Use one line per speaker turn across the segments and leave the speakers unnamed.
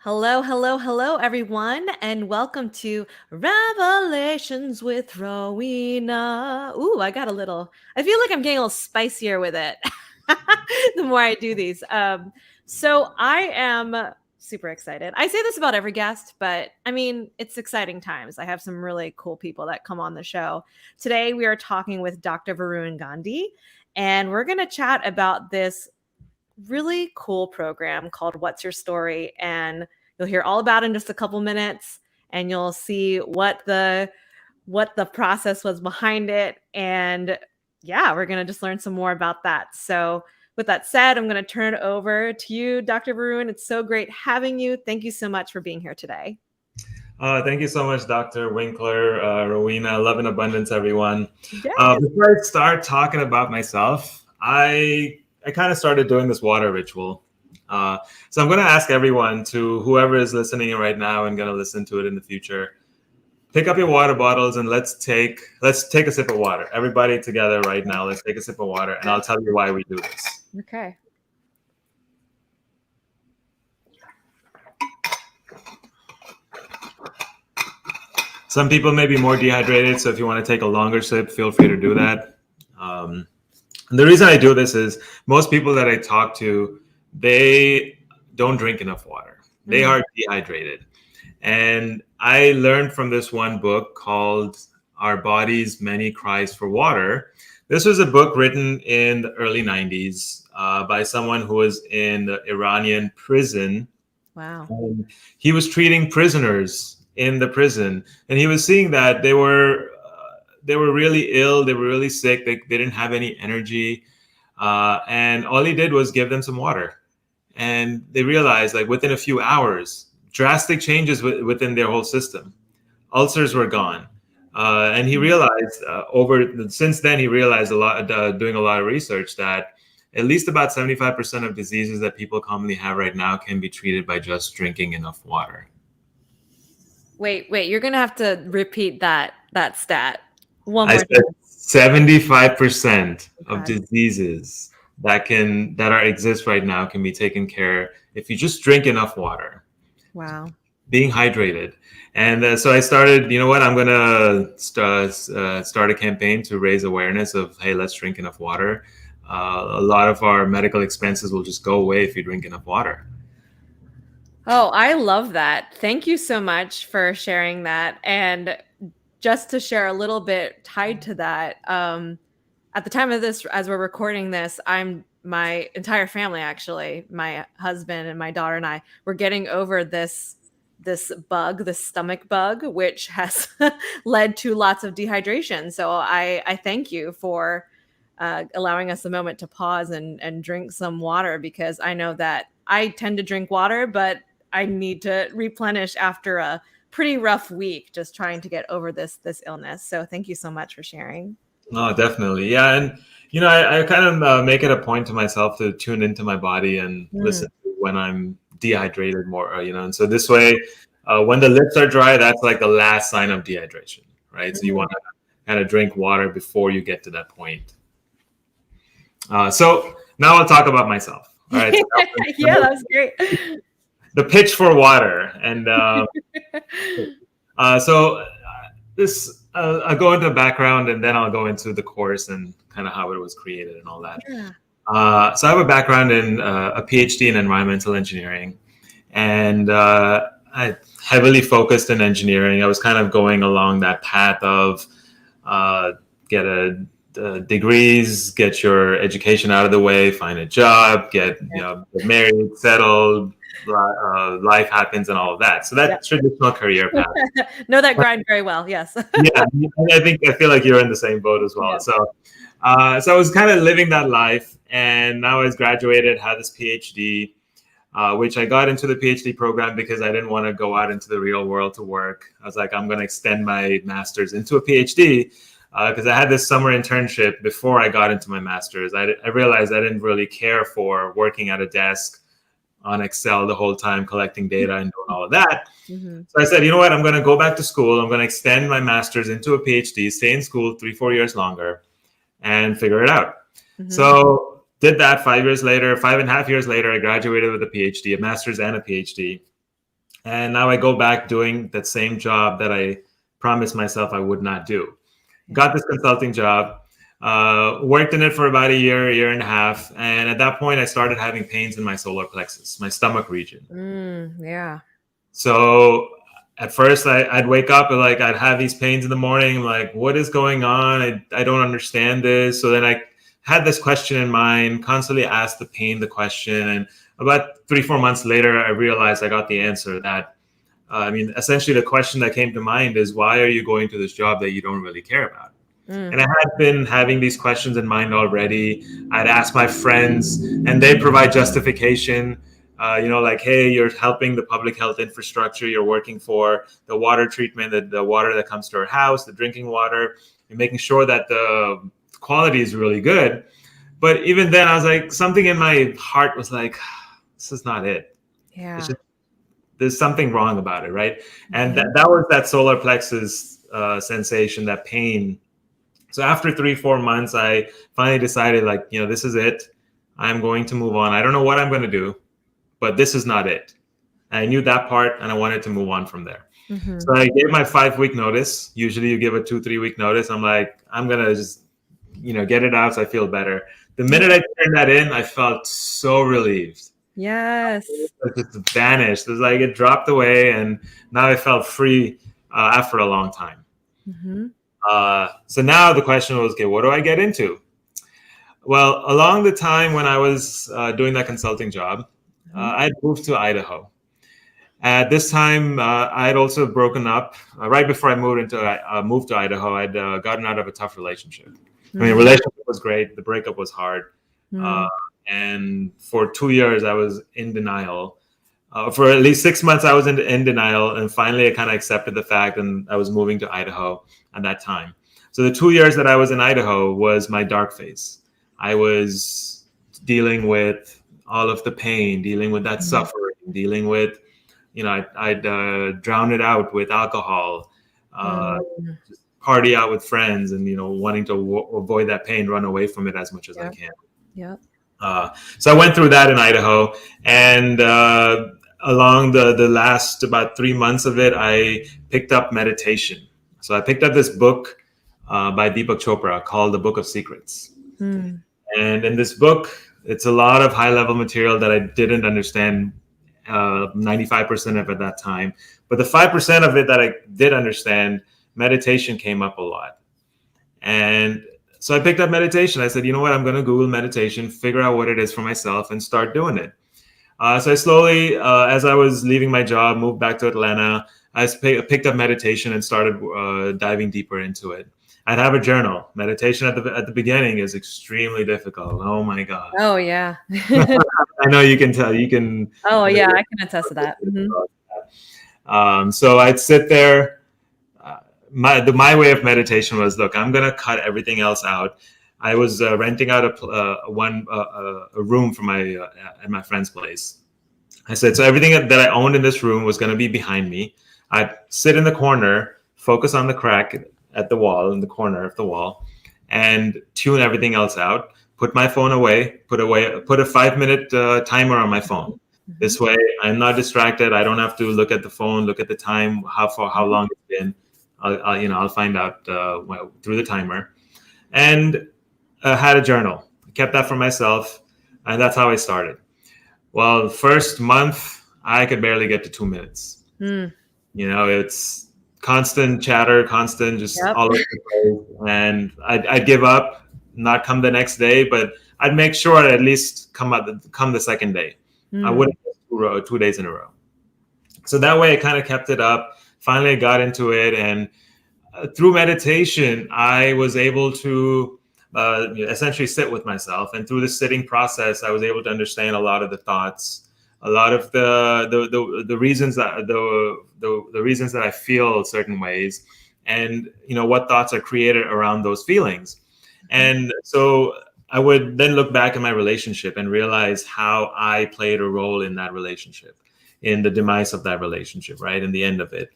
Hello, hello, hello, everyone, and welcome to Revelations with Rowena. Ooh, I feel like I'm getting a little spicier with it the more I do these. So I am super excited. I say this about every guest, but I mean, it's exciting times. I have some really cool people that come on the show. Today, we are talking with Dr. Varun Gandhi, and we're going to chat about this really cool program called What's Your Story? And you'll hear all about it in just a couple minutes, and you'll see what the process was behind it. And yeah, we're going to just learn some more about that. So with that said, I'm going to turn it over to you, Dr. Varun. It's so great having you. Thank you so much for being here today.
Thank you so much, Dr. Winkler, Rowena. Love and abundance, everyone.
Yes.
Before I start talking about myself, I kind of started doing this water ritual. So I'm going to ask everyone, to whoever is listening right now and going to listen to it in the future, pick up your water bottles and let's take a sip of water. Everybody together right now. Let's take a sip of water, and I'll tell you why we do this.
Okay.
Some people may be more dehydrated, so if you want to take a longer sip, feel free to do that. And the reason I do this is most people that I talk to, they don't drink enough water. They are dehydrated. And I learned from this one book called Our Body's Many Cries for Water. This was a book written in the early 90s by someone who was in the Iranian prison.
Wow.
He was treating prisoners in the prison, and he was seeing that they were really ill, they were really sick, they didn't have any energy, and all he did was give them some water, and they realized, like, within a few hours, drastic changes within their whole system. Ulcers were gone, and he realized since then he realized a lot, doing a lot of research, that at least about 75% of diseases that people commonly have right now can be treated by just drinking enough water.
Wait, you're going to have to repeat that stat one
I
more
said
time.
75% of
Okay.
diseases that exist right now can be taken care if you just drink enough water,
Wow.
being hydrated. And so I started, you know what, I'm going to start a campaign to raise awareness of, hey, let's drink enough water. A lot of our medical expenses will just go away if you drink enough water.
Oh, I love that. Thank you so much for sharing that. And just to share a little bit tied to that, at the time of this, as we're recording this, my entire family, actually, my husband and my daughter and I, we're getting over this bug, this stomach bug, which has led to lots of dehydration. So I thank you for allowing us a moment to pause and drink some water, because I know that I tend to drink water, but I need to replenish after a pretty rough week just trying to get over this illness. So thank you so much for sharing.
Oh, definitely. Yeah. And, I kind of make it a point to myself to tune into my body and
Mm.
listen to when I'm dehydrated more, and so this way, when the lips are dry, that's like the last sign of dehydration, right? So you
Mm.
want to kind of drink water before you get to that point. So now I'll talk about myself. All right.
Yeah, that was great.
The pitch for water. And so this I'll go into the background, and then I'll go into the course and kind of how it was created and all that.
Yeah.
So I have a background in a PhD in environmental engineering, and I heavily focused in engineering. I was kind of going along that path of get degrees, get your education out of the way, find a job, get married, settled, life happens, and all of that. So that traditional career path.
Know that grind very well. Yes.
Yeah, I feel like you're in the same boat as well.
Yeah.
So I was kind of living that life, and now I was graduated, had this PhD, which I got into the PhD program because I didn't want to go out into the real world to work. I was like, I'm going to extend my master's into a PhD because I had this summer internship before I got into my master's. I realized I didn't really care for working at a desk on Excel the whole time, collecting data and doing all of that.
Mm-hmm.
So I said, you know what, I'm going to go back to school. I'm going to extend my master's into a PhD, stay in school 3-4 years longer, and figure it out.
Mm-hmm.
So did that 5 years later, 5.5 years later, I graduated with a PhD, a master's and a PhD. And now I go back doing that same job that I promised myself I would not do.
Yeah.
Got this consulting job, worked in it for about a year, year and a half. And at that point, I started having pains in my solar plexus, my stomach region.
Yeah.
So at first, I'd wake up and like I'd have these pains in the morning. I'm like, what is going on? I don't understand this. So then I had this question in mind, constantly asked the pain the question. And about 3, 4 months later, I realized I got the answer that I mean, essentially, the question that came to mind is, why are you going to this job that you don't really care about?
Mm.
And I had been having these questions in mind already. I'd ask my friends, and they provide justification. Like, hey, you're helping the public health infrastructure. You're working for the water treatment, the water that comes to our house, the drinking water. You're making sure that the quality is really good. But even then, I was like, something in my heart was like, this is not it. It's
Yeah.
just there's something wrong about it, right? And
Mhm.
that was that solar plexus sensation, that pain. So after 3, 4 months, I finally decided, like, this is it. I'm going to move on. I don't know what I'm going to do, but this is not it. I knew that part, and I wanted to move on from there. So
Mhm.
I gave my 5 week notice. Usually, you give a 2, 3 week notice. I'm like, I'm gonna just, get it out so I feel better. The minute I turned that in, I felt so relieved.
Yes.
It just vanished. It was like it dropped away, and now I felt free after a long time.
Mhm.
So now the question was, okay, what do I get into? Well, along the time when I was doing that consulting job,
Mhm.
I had moved to Idaho. At this time, I had also broken up. Right before I moved to Idaho, I'd gotten out of a tough relationship. I mean, the
Mm.
relationship was great. The breakup was hard. Uh,
Mm.
and for 2 years, I was in denial. For at least 6 months, I was in denial, and finally, I kind of accepted the fact, and I was moving to Idaho at that time. So the 2 years that I was in Idaho was my dark phase. I was dealing with all of the pain, dealing with that
Mhm.
suffering, dealing with, I'd drown it out with alcohol, uh,
Mm.
just party out with friends, and wanting to avoid that pain, run away from it as much as I
Yep.
can.
Yep.
So I went through that in Idaho, and along the last about 3 months of it, I picked up meditation. So I picked up this book by Deepak Chopra called The Book of Secrets.
Mm.
And in this book, it's a lot of high level material that I didn't understand 95% of at that time. But the 5% of it that I did understand, meditation came up a lot. And so I picked up meditation. I said, you know what? I'm going to Google meditation, figure out what it is for myself, and start doing it. So I slowly, as I was leaving my job, moved back to Atlanta. Picked up meditation and started diving deeper into it. I'd have a journal. Meditation at the beginning is extremely difficult. Oh my god!
Oh, yeah.
I know you can tell. You can.
Oh, yeah, I can attest to that. Mhm.
So I'd sit there. My way of meditation was, look, I'm gonna cut everything else out. I was renting out a room for my at my friend's place. I said, so everything that I owned in this room was going to be behind me. I'd sit in the corner, focus on the crack at the wall, in the corner of the wall, and tune everything else out. Put my phone away. Put a 5 minute timer on my phone.
Mhm.
This way, I'm not distracted. I don't have to look at the phone, look at the time, how
Mhm.
long it's been. I'll find out through the timer. And had a journal. Kept that for myself, and that's how I started. Well, first month, I could barely get to 2 minutes.
Mm.
It's constant chatter, constant, just
Yep.
all over the place. And I'd give up, not come the next day, but I'd make sure I'd at least come the second day. I
Mm.
wouldn't miss 2 days in a row. So that way I kind of kept it up. Finally, I got into it. And through meditation, I was able to essentially sit with myself, and through the sitting process, I was able to understand a lot of the thoughts, a lot of the reasons the reasons that I feel certain ways, and what thoughts are created around those feelings.
Mhm.
And so I would then look back at my relationship and realize how I played a role in that relationship, in the demise of that relationship, right, in the end of it.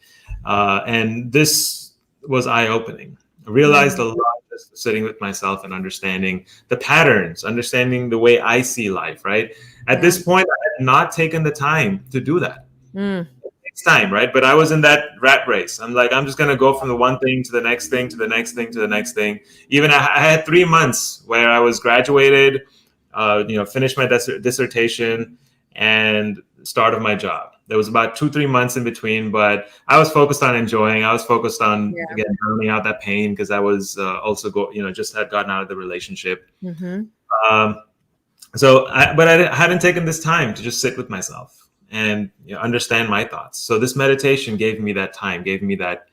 And this was eye opening. I realized
Mm.
a lot just sitting with myself and understanding the patterns, understanding the way I see life, right? At
Yeah.
this point, I had not taken the time to do that.
Mm.
takes time, right? But I was in that rat race. I'm like, I'm just gonna go from the one thing to the next thing to the next thing to the next thing. Even I had 3 months where I was graduated, finished my dissertation, and start of my job. There was about 2 3 months in between, but I was focused on enjoying. I was focused on
Yeah.
again drowning out that pain because I was also just had gotten out of the relationship.
Mm-hmm.
Um, but I hadn't taken this time to just sit with myself and understand my thoughts. So this meditation gave me that time, gave me that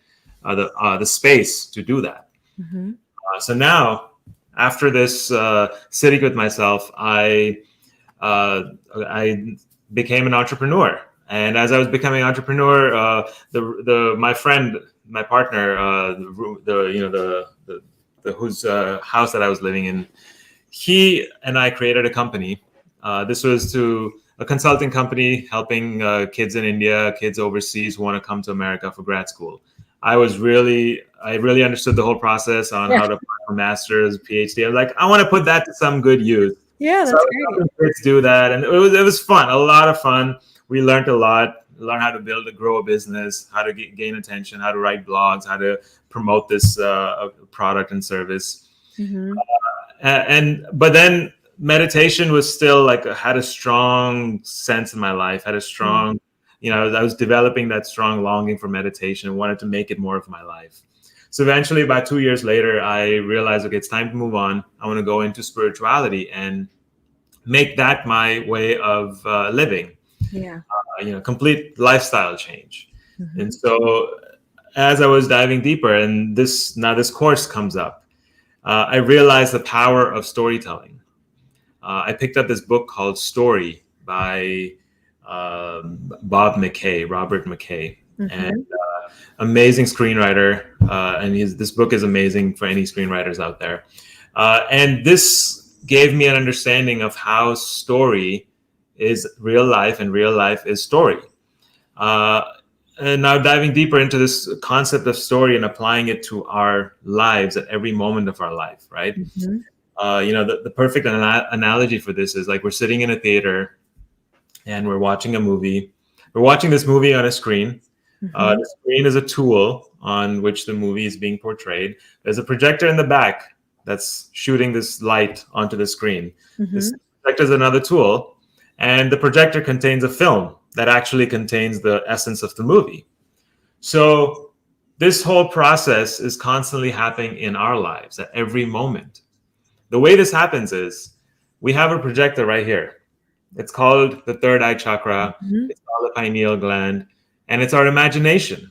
the space to do that.
Mm-hmm.
So now, after this sitting with myself, I became an entrepreneur. And as I was becoming an entrepreneur, my friend, my partner, the whose house that I was living in, he and I created a company. This was to a consulting company helping kids in India, kids overseas who want to come to America for grad school. I really understood the whole process on
Yeah.
how to apply for master's, PhD. I was like, I want to put that to some good use.
Yeah,
So I
that's
was
great.
helping kids do that, and it was fun, a lot of fun. We learned a lot, learn how to build and grow a business, how to gain attention, how to write blogs, how to promote this product and service.
Mm-hmm.
And but then meditation was still like had a strong sense in my life, had a strong, I was developing that strong longing for meditation and wanted to make it more of my life. So eventually, about 2 years later, I realized, okay, it's time to move on. I want to go into spirituality and make that my way of living.
Yeah.
Complete lifestyle change.
Mm-hmm.
And so, as I was diving deeper, and this course comes up, I realized the power of storytelling. I picked up this book called Story by Robert McKay, and
Mm-hmm.
amazing screenwriter. And this book is amazing for any screenwriters out there. And this gave me an understanding of how story is real life and real life is story. Uh, and now diving deeper into this concept of story and applying it to our lives at every moment of our life, right?
Mm-hmm.
The perfect analogy for this is like we're sitting in a theater and we're watching a movie. We're watching this movie on a screen.
Mm-hmm.
The screen is a tool on which the movie is being portrayed. There's a projector in the back that's shooting this light onto the screen. This
Mm-hmm.
projector is another tool, and the projector contains a film that actually contains the essence of the movie. So this whole process is constantly happening in our lives at every moment. The way this happens is we have a projector right here. It's called the third eye chakra.
Mm-hmm.
It's called the pineal gland, and it's our imagination,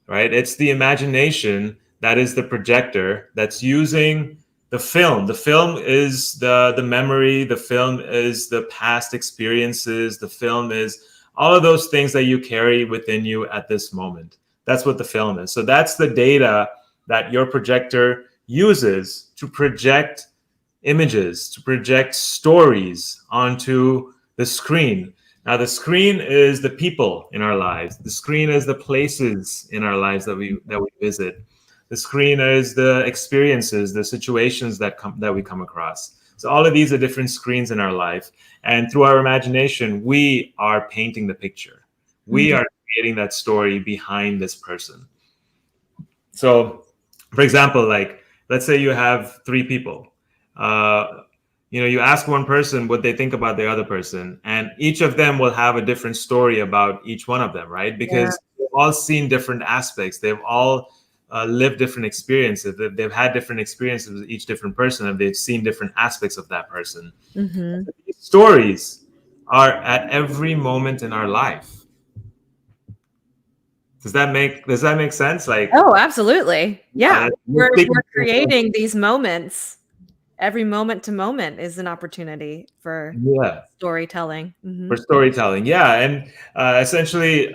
right? It's the imagination that is the projector that's using the film. The film is the memory. The film is the past experiences. The film is all of those things that you carry within you at this moment. That's what the film is. So that's the data that your projector uses to project images, to project stories onto the screen. Now, the screen is the people in our lives. The screen is the places in our lives that we visit. The screen is the experiences, the situations that we come across. So all of these are different screens in our life, and through our imagination, we are painting the picture. We
Mm-hmm.
are creating that story behind this person. So, for example, like let's say you have three people. Uh, you ask one person what they think about the other person, and each of them will have a different story about each one of them, right?
Yeah.
Because they've all seen different aspects. They've all lived different experiences. They've had different experiences with each different person, and they've seen different aspects of that person.
Mm-hmm.
These stories are at every moment in our life. Does that make sense? Like,
Oh, absolutely. Yeah.
you're
We're
speaking to-
creating these moments. Every moment to moment is an opportunity for
yeah.
storytelling. Mm-hmm.
For storytelling, yeah. And essentially,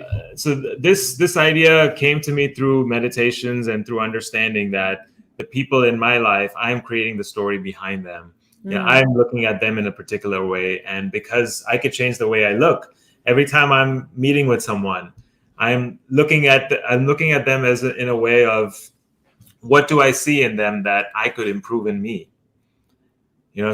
this idea came to me through meditations and through understanding that the people in my life, I'm creating the story behind them. Yeah,
Mm.
I'm looking at them in a particular way, and because I could change the way I look every time I'm meeting with someone, I'm looking at them in a way of what do I see in them that I could improve in me.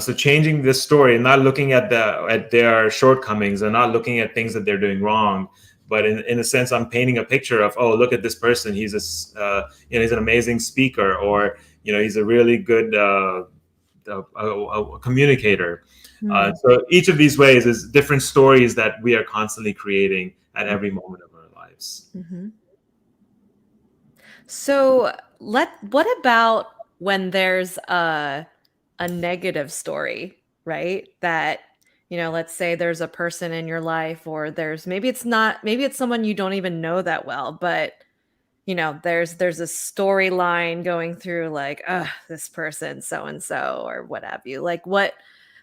So changing this story and not looking at their shortcomings and not looking at things that they're doing wrong, but in a sense, I'm painting a picture of, oh, look at this person. He's he's an amazing speaker, or he's a really good a communicator.
Mm-hmm.
So each of these ways is different stories that we are constantly creating at every moment of our lives.
Mm-hmm. So what about when there's a negative story, right? That, let's say there's a person in your life, or maybe it's someone you don't even know that well, but there's a storyline going through, like, this person so and so, or what have you. Like,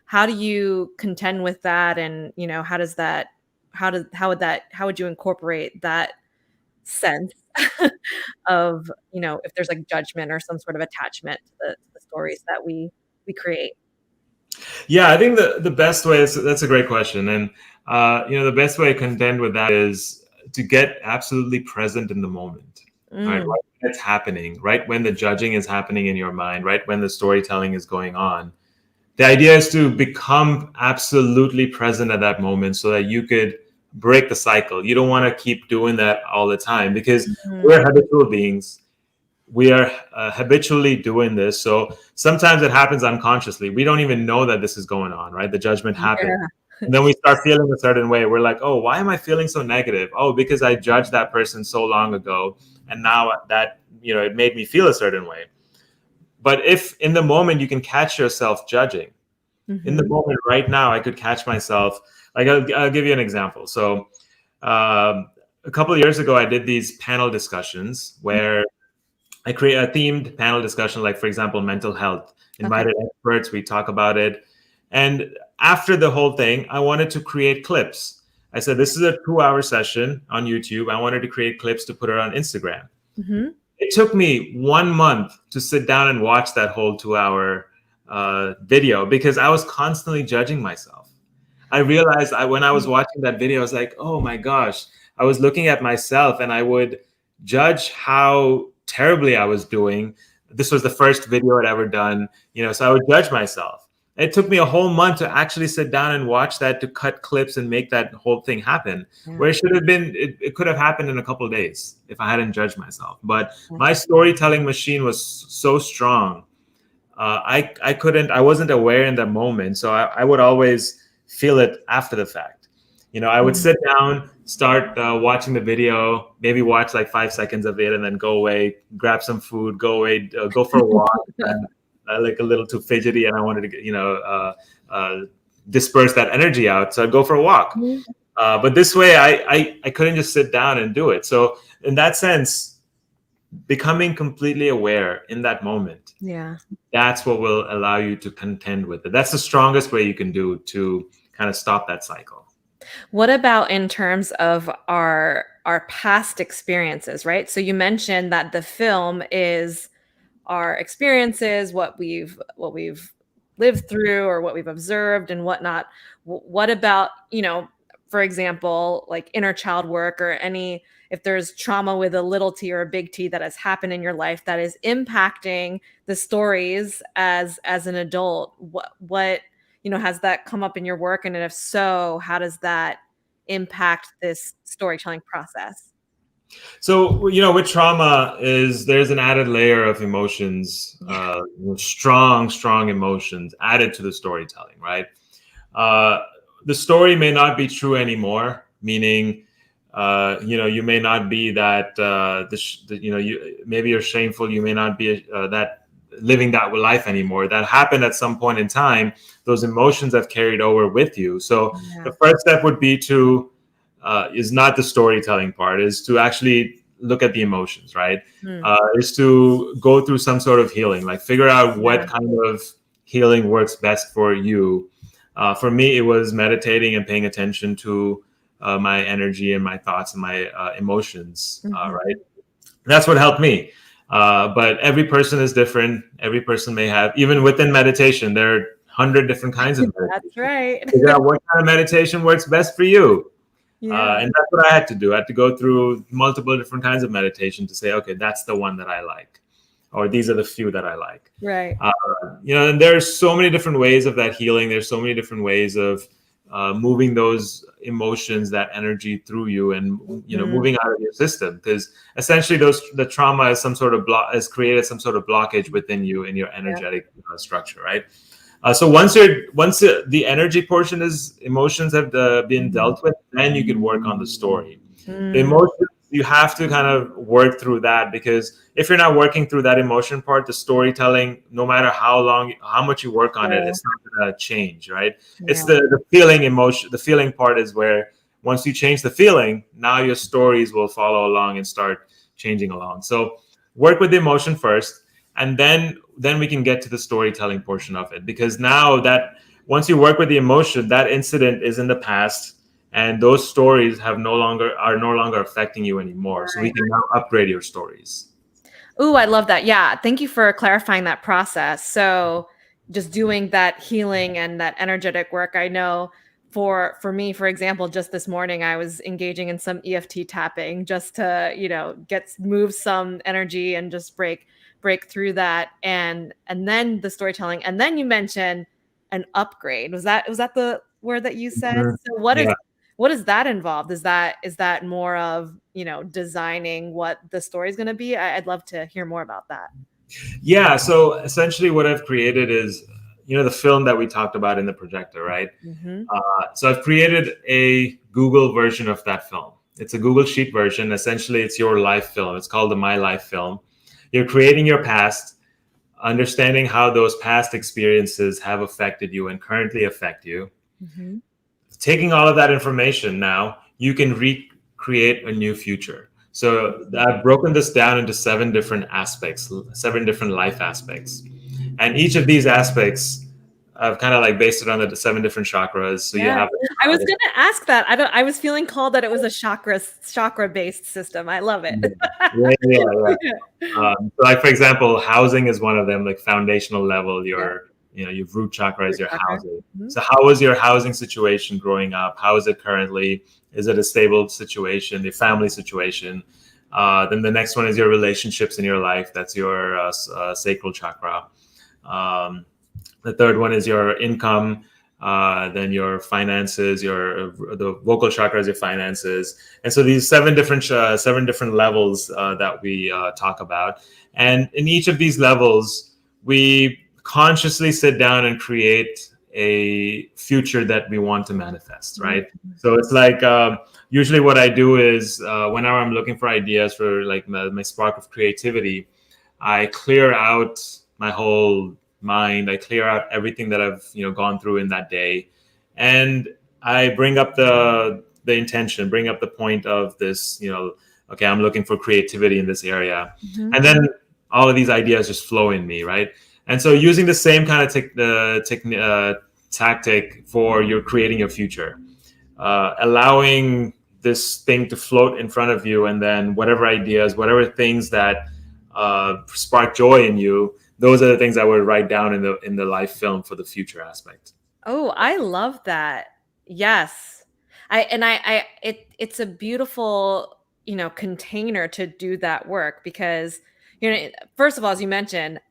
how do you contend with that? And how would you incorporate that sense of, if there's like judgment or some sort of attachment to the stories that we create?
Yeah, I think the best way is, that's a great question, and the best way to contend with that is to get absolutely present in the moment, right?
Mm,
Right when it's happening, right when the judging is happening in your mind, right when the storytelling is going on. The idea is to become absolutely present at that moment so that you could break the cycle. You don't want to keep doing that all the time because
mm,
we're habitual beings. We are habitually doing this. So sometimes it happens unconsciously. We don't even know that this is going on, right? The judgment happens.
yeah.
And then we start feeling a certain way. We're like, oh, why am I feeling so negative? Oh, because I judged that person so long ago. And now that, it made me feel a certain way. But if in the moment you can catch yourself judging, in the
Mhm.
moment right now, I could catch myself. Like, I'll give you an example. So a couple of years ago, I did these panel discussions where I create a themed panel discussion, like, for example, mental health.
Okay.
Invited experts, we talk about it. And after the whole thing, I wanted to create clips. I said, this is a 2-hour session on YouTube. I wanted to create clips to put it on Instagram.
Mhm.
It took me 1 month to sit down and watch that whole 2-hour video because I was constantly judging myself. I realized when I was watching that video, I was like, oh my gosh, I was looking at myself and I would judge how terribly I was doing. This was the first video I'd ever done, so I would judge myself. It took me a whole month to actually sit down and watch that, to cut clips and make that whole thing happen.
Yeah.
Where it should have been, it could have happened in a couple of days if I hadn't judged myself. But
Yeah.
my storytelling machine was so strong. I wasn't aware in that moment. So I would always feel it after the fact. I would
Mm.
sit down, start watching the video, maybe watch like 5 seconds of it, and then go away, grab some food, go away, go for a walk. And like a little too fidgety, and I wanted to, uh, disperse that energy out. So I'd go for a walk.
Mhm.
But this way, I couldn't just sit down and do it. So in that sense, becoming completely aware in that moment,
Yeah.
that's what will allow you to contend with it. That's the strongest way you can do to kind of stop that cycle.
What about in terms of our past experiences, right? So you mentioned that the film is our experiences, what we've lived through, or what we've observed and whatnot. What about, for example, like inner child work, or any, if there's trauma with a little t or a big T that has happened in your life that is impacting the stories as an adult? What has that come up in your work? And if so, how does that impact this storytelling process?
So, with trauma is there's an added layer of emotions,
Yeah.
strong, strong emotions added to the storytelling, right? Uh, the story may not be true anymore, meaning, you may not be that, maybe you're shameful. You may not be that living that life anymore. That happened at some point in time. Those emotions have carried over with you. So
Yeah.
the first step would be to, is not the storytelling part, is to actually look at the emotions, right?
Mm.
Is to go through some sort of healing, like figure out
Yeah.
what kind of healing works best for you. For me, it was meditating and paying attention to my energy and my thoughts and my emotions, right?
Mhm.
That's what helped me. But every person is different. Every person may have, even within meditation, there are 100 different kinds of
That's
meditation.
right.
Figure out what kind of meditation works best for you.
Yeah.
And that's what I had to do. I had to go through multiple different kinds of meditation to say, okay, that's the one that I like, or these are the few that I like.
Right.
And there's so many different ways of that healing. There's so many different ways of moving those emotions, that energy through you, and
Mhm.
moving out of your system, because essentially the trauma is some sort of has created some sort of blockage within you in your
Yeah.
energetic structure, right? So once the energy portion is emotions have been
Mhm.
dealt with, then you could work on the story. The
Mm,
emotions, you have to kind of work through that, because if you're not working through that emotion part, the storytelling, no matter how much you work on it,
sure.
it's not going to change, right? It's
Yeah.
the feeling emotion. The feeling part is where once you change the feeling, now your stories will follow along and start changing along. So work with the emotion first, and then we can get to the storytelling portion of it, because now that once you work with the emotion, that incident is in the past, and those stories are no longer affecting you anymore, so we can now upgrade your stories.
Ooh, I love that. Yeah, thank you for clarifying that process. So, just doing that healing and that energetic work, I know for me, for example, just this morning I was engaging in some EFT tapping just to, get move some energy and just break through that, and then the storytelling. And then you mentioned an upgrade. Was that the word that you said?
Mhm.
So
Yeah.
what is that involved? Is that more of, designing what the story is going to be? I'd love to hear more about that.
Yeah, so essentially what I've created is, the film that we talked about in the projector, right?
Mhm.
So I've created a Google version of that film. It's a Google Sheet version. Essentially, it's your life film. It's called the My Life film. You're creating your past, understanding how those past experiences have affected you and currently affect you.
Mhm.
Taking all of that information, now you can recreate a new future. So I've broken this down into 7 different aspects, 7 different life aspects. And each of these aspects, I've kind of like based it on the 7 different chakras. So you
Yeah.
have
I was gonna ask that. I was feeling called that it was a chakra-based system. I love it.
yeah, yeah, yeah, yeah.
Yeah.
So like for example, housing is one of them, like foundational level.
Yeah.
Your root chakra is
Root
your
chakra.
housing.
Mhm.
So how was your housing situation growing up? How is it currently? Is it a stable situation? The family situation. Then the next one is your relationships in your life. That's your sacral chakra. Um, the third one is your income. Then your finances, your the vocal chakra is your finances, and so these 7 different levels that we talk about, and in each of these levels, we consciously sit down and create a future that we want to manifest,
Mhm.
right? So it's like usually what I do is whenever I'm looking for ideas for like my spark of creativity, I clear out my whole mind. I clear out everything that I've gone through in that day, and I bring up the intention, bring up the point of this. Okay, I'm looking for creativity in this area,
Mhm.
and then all of these ideas just flow in me, right? And so using the same kind of tactic for your creating your future, allowing this thing to float in front of you, and then whatever ideas, whatever things that spark joy in you, those are the things I would write down in the life film for the future aspect.
Oh, I love that. Yes. It's a beautiful, container to do that work because, first of all, as you mentioned,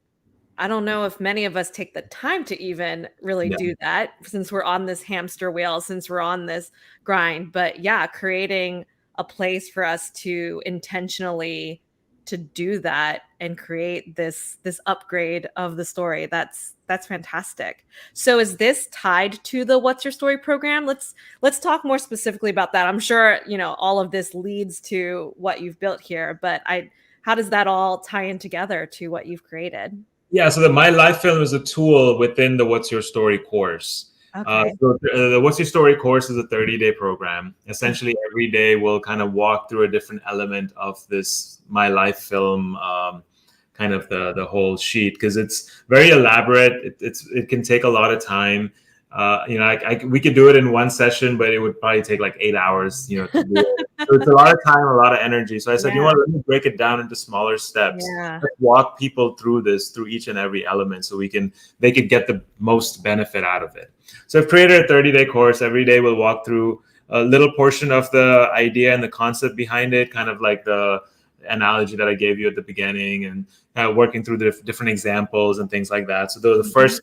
I don't know if many of us take the time to even really
Yeah.
do that since we're on this hamster wheel, since we're on this grind. But yeah, creating a place for us to intentionally to do that and create this upgrade of the story. That's fantastic. So is this tied to the What's Your Story program? Let's talk more specifically about that. I'm sure, all of this leads to what you've built here, but I how does that all tie in together to what you've created?
Yeah, so the My Life Film is a tool within the What's Your Story course.
Okay.
The What's Your Story course is a 30-day program. Essentially, every day we'll kind of walk through a different element of this My Life Film, kind of the whole sheet, because it's very elaborate. It can take a lot of time. We could do it in one session, but it would probably take like 8 hours, to do it. So it's a lot of time, a lot of energy. So I said,
Yeah,
let me break it down into smaller steps.
yeah.
Let's walk people through this, through each and every element, so they could get the most benefit out of it. So I've created a 30-day course. Every day we'll walk through a little portion of the idea and the concept behind it, kind of like the analogy that I gave you at the beginning, and working through the different examples and things like that. So the
Mhm.
first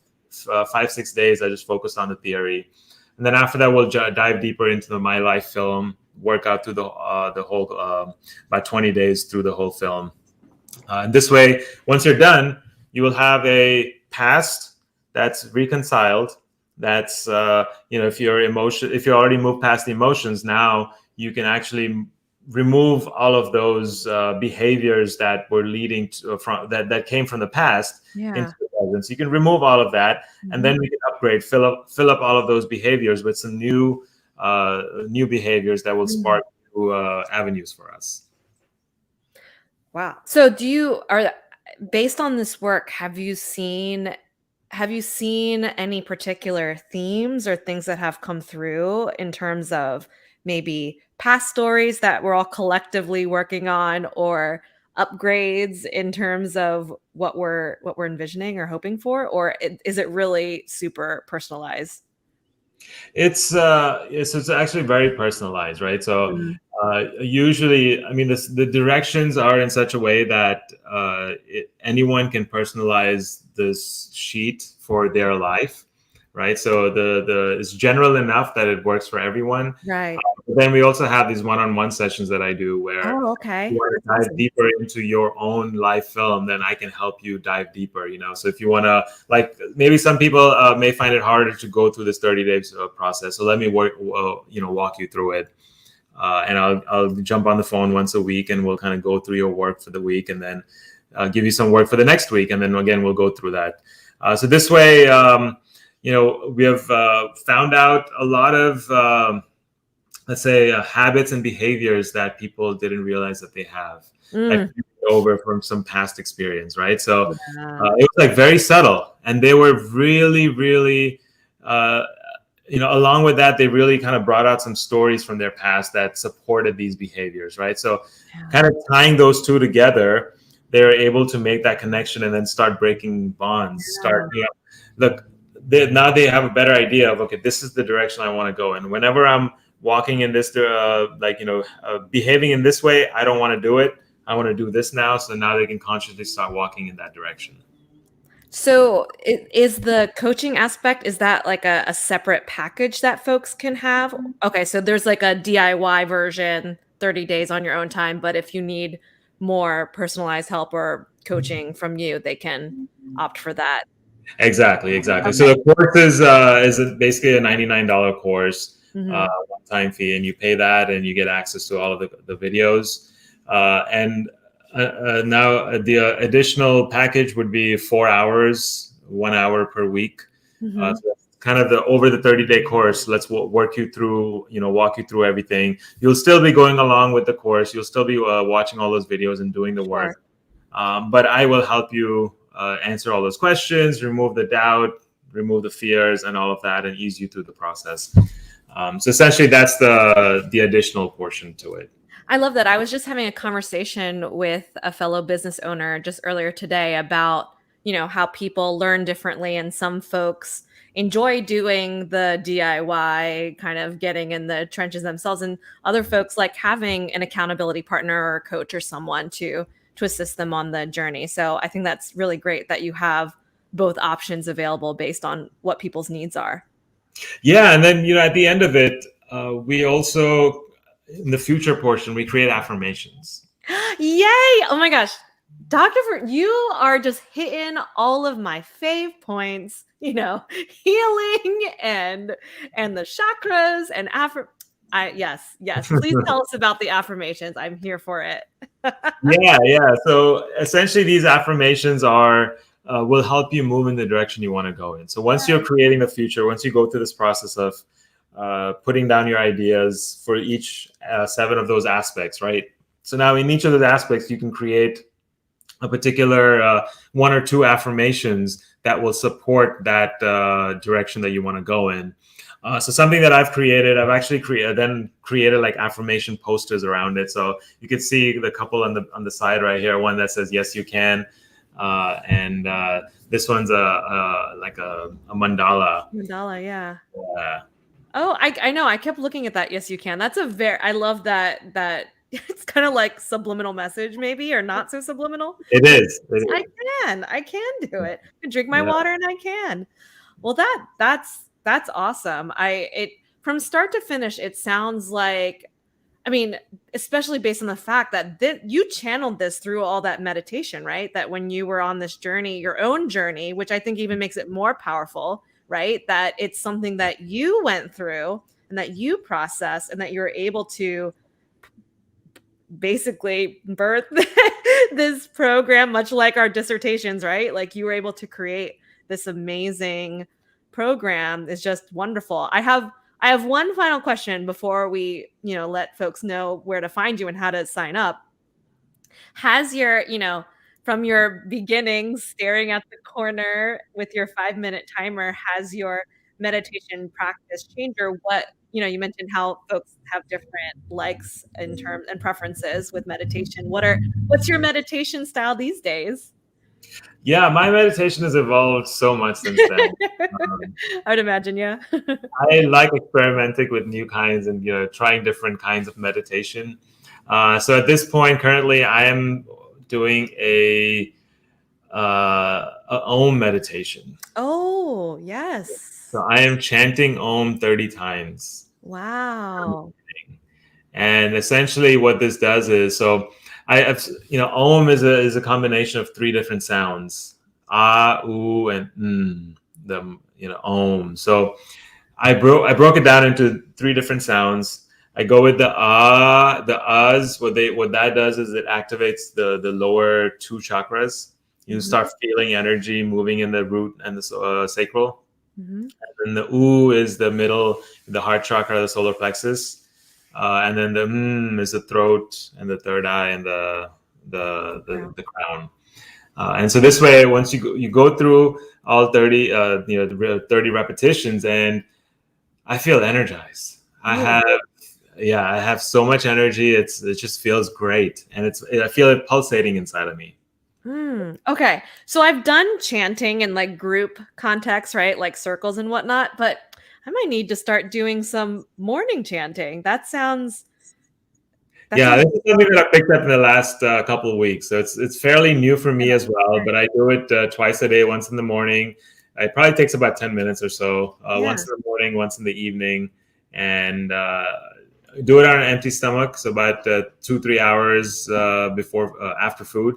5-6 days, I just focused on the theory. And then after that, we'll dive deeper into the My Life film, work out through the whole about 20 days through the whole film. And this way, once you're done, you will have a past that's reconciled. That's if you already moved past the emotions, now you can actually remove all of those behaviors that were leading to from that came from the past into
Yeah.
the present. So you can remove all of that, and
Mhm.
then we can upgrade, fill up all of those behaviors with some new behaviors that will
Mm.
spark new avenues for us.
Wow. So do you are based on this work, have you seen any particular themes or things that have come through in terms of maybe past stories that we're all collectively working on or upgrades in terms of what we're envisioning or hoping for, or is it really super personalized?
It's actually very personalized, right? So
Mm.
usually, I mean, the directions are in such a way that anyone can personalize this sheet for their life, right? So the it's general enough that it works for everyone.
Right.
But then we also have these one-on-one sessions that I do where
Oh,
you
okay.
want
That's
to dive
awesome.
deeper into your own life film, then I can help you dive deeper. So if you want to, like, maybe some people may find it harder to go through this 30 days process. So let me walk you through it. And I'll jump on the phone once a week and we'll kind of go through your work for the week and then give you some work for the next week. And then again, we'll go through that. So this way, we have found out a lot of, let's say, habits and behaviors that people didn't realize that they have, like
Mm.
over from some past experience, right? So
Yeah.
it was like very subtle, and they were really, really, uh, along with that, they really kind of brought out some stories from their past that supported these behaviors, right? So,
Yeah.
kind of tying those two together, they're able to make that connection and then start breaking bonds.
Yeah.
Look, now they have a better idea of, okay, this is the direction I want to go in. Whenever I'm walking in this, behaving in this way, I don't want to do it. I want to do this now. So now they can consciously start walking in that direction.
So, is the coaching aspect, is that like a separate package that folks can have? Okay, so there's like a DIY version, 30 days on your own time, but if you need more personalized help or coaching from you, they can opt for that.
Exactly, exactly. So
Okay.
the course is basically a $99 course,
Mhm.
one time fee, and you pay that, and you get access to all of the videos. And now the additional package would be 4 hours, 1 hour per week.
Mhm.
So that's kind of the over the 30-day course. Let's work you through, walk you through everything. You'll still be going along with the course. You'll still be watching all those videos and doing the
Sure.
work, but I will help you answer all those questions, remove the doubt, remove the fears, and all of that, and ease you through the process. So essentially, that's the additional portion to it.
I love that. I was just having a conversation with a fellow business owner just earlier today about, how people learn differently and some folks enjoy doing the DIY, kind of getting in the trenches themselves, and other folks like having an accountability partner or a coach or someone to assist them on the journey. So I think that's really great that you have both options available based on what people's needs are.
Yeah, and then at the end of it, we also in the future portion we create affirmations.
Yay! Oh my gosh. You are just hitting all of my fave points, healing and the chakras and yes, yes. Please tell us about the affirmations. I'm here for it.
Yeah, yeah. So essentially, these affirmations are will help you move in the direction you want to go in. So once you're creating the future, once you go through this process of putting down your ideas for each seven of those aspects, right? So now in each of those aspects, you can create a particular one or two affirmations that will support that direction that you want to go in. So something that I've actually created like affirmation posters around it. So you can see the couple on the side right here. One that says "Yes, you can," and this one's like a mandala.
Mandala, yeah.
Uh,
Oh, I know. I kept looking at that. Yes, you can. I love that it's kind of like subliminal message maybe or not so subliminal.
it is. It
I
is.
can. I can do it. I can drink my
Yeah.
water and I can. Well, that's That's awesome. I it From start to finish, it sounds like, I mean, especially based on the fact that you channeled this through all that meditation, right? That when you were on this journey, your own journey, which I think even makes it more powerful, right? That it's something that you went through and that you processed and that you're able to basically birth this program, much like our dissertations, right? Like you were able to create this amazing program. Is just wonderful. I have one final question before we, let folks know where to find you and how to sign up. Has your, from your beginnings staring at the corner with your 5-minute timer, has your meditation practice changed? Or what, you mentioned how folks have different likes in terms and preferences with meditation. What's your meditation style these days?
Yeah, my meditation has evolved so much since then. Um,
I would imagine, yeah.
I like experimenting with new kinds and trying different kinds of meditation. So at this point, currently, I am doing a Om meditation.
Oh,
So
yes.
I am chanting Om 30 times.
Wow.
And essentially, what this does is, so Om is a combination of three different sounds: ah, oo, and the Om. So I broke it down into three different sounds. I go with the ah, the uhs. What that does is it activates the lower two chakras. You
Hmm.
start feeling energy moving in the root and the sacral.
Hmm.
And the oo is the middle, the heart chakra, the solar plexus. And then the is the throat and the third eye and the crown. And so this way, once you go through all 30, the 30 repetitions, and I feel energized. I
Oh,
have, yeah, I have so much energy. It just feels great, and I feel it pulsating inside of me.
Okay. So I've done chanting in like group contexts, right? Like circles and whatnot, but I might need to start doing some morning chanting. That
Yeah,
sounds
this is something that I picked up in the last couple of weeks. So it's fairly new for me as well. But I do it twice a day, once in the morning. It probably takes about 10 minutes or so.
yeah.
Once in the morning, once in the evening, and do it on an empty stomach. So about 2-3 hours before after food.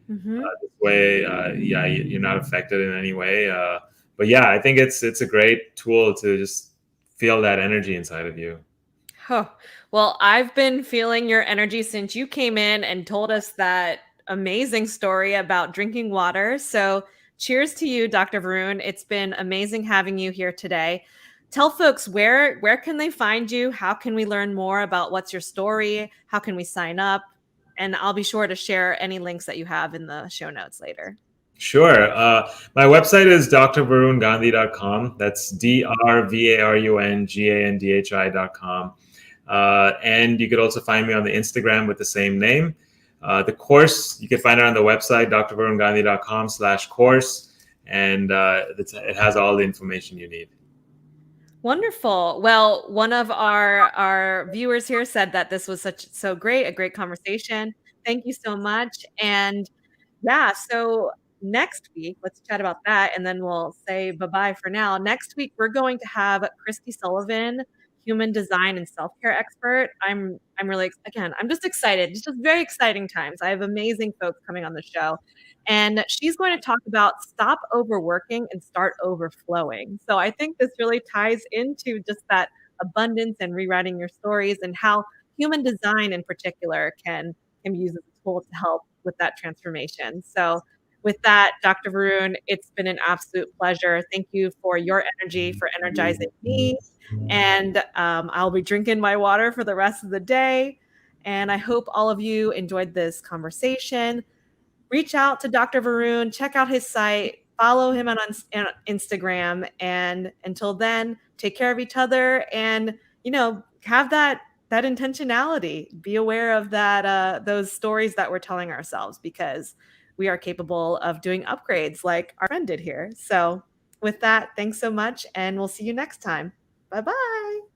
Hmm.
This way, yeah, you're not affected in any way. But yeah, I think it's a great tool to just feel that energy inside of you.
Oh, well, I've been feeling your energy since you came in and told us that amazing story about drinking water. So, cheers to you, Dr. Varun. It's been amazing having you here today. Tell folks where can they find you? How can we learn more about what's your story? How can we sign up? And I'll be sure to share any links that you have in the show notes later.
Sure. My website is drvarungandhi.com. That's drvarungandhi.com. And you could also find me on the Instagram with the same name. The course, you can find it on the website, drvarungandhi.com/course. And it has all the information you need.
Wonderful. Well, one of our viewers here said that this was so great, a great conversation. Thank you so much. And yeah, so next week, let's chat about that and then we'll say bye-bye for now. Next week, we're going to have Christy Sullivan, human design and self-care expert. I'm really again, I'm just excited. It's just very exciting times. I have amazing folks coming on the show. And she's going to talk about stop overworking and start overflowing. So I think this really ties into just that abundance and rewriting your stories and how human design in particular can be used as a tool to help with that transformation. So with that, Dr. Varun, it's been an absolute pleasure. Thank you for your energy, for energizing me. And I'll be drinking my water for the rest of the day. And I hope all of you enjoyed this conversation. Reach out to Dr. Varun, check out his site, follow him on Instagram. And until then, take care of each other and, have that intentionality. Be aware of that, those stories that we're telling ourselves because we are capable of doing upgrades like our friend did here. So with that, thanks so much. And we'll see you next time. Bye bye.